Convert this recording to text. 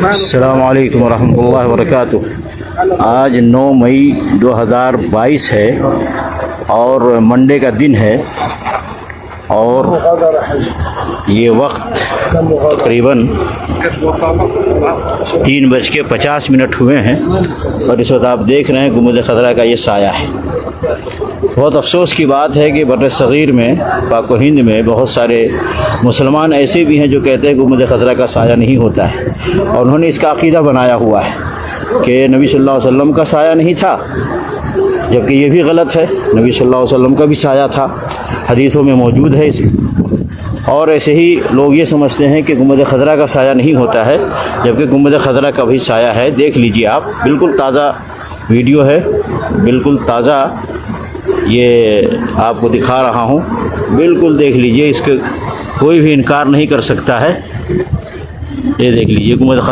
السلام علیکم ورحمۃ اللہ وبرکاتہ۔ آج 9 مئی 2022 ہے اور منڈے کا دن ہے اور یہ وقت تقریباً 3:50 ہوئے ہیں اور اس وقت آپ دیکھ رہے ہیں گنبد خضرا کا یہ سایہ ہے۔ بہت افسوس کی بات ہے کہ بر صغیر میں پاک و ہند میں بہت سارے مسلمان ایسے بھی ہیں جو کہتے ہیں گنبد خضرا کا سایہ نہیں ہوتا ہے اور انہوں نے اس کا عقیدہ بنایا ہوا ہے کہ نبی صلی اللہ علیہ وسلم کا سایہ نہیں تھا، جبکہ یہ بھی غلط ہے۔ نبی صلی اللہ علیہ وسلم کا بھی سایہ تھا، حدیثوں میں موجود ہے اس اور ایسے ہی لوگ یہ سمجھتے ہیں کہ گنبد خضرا کا سایہ نہیں ہوتا ہے، جبکہ گنبد خضرا کا بھی سایہ ہے۔ دیکھ لیجئے آپ، بالکل تازہ ویڈیو ہے، بالکل تازہ یہ آپ کو دکھا رہا ہوں، بالکل دیکھ لیجئے، اس کے کوئی بھی انکار نہیں کر سکتا ہے۔ یہ دیکھ لیجئے گنبد خضرا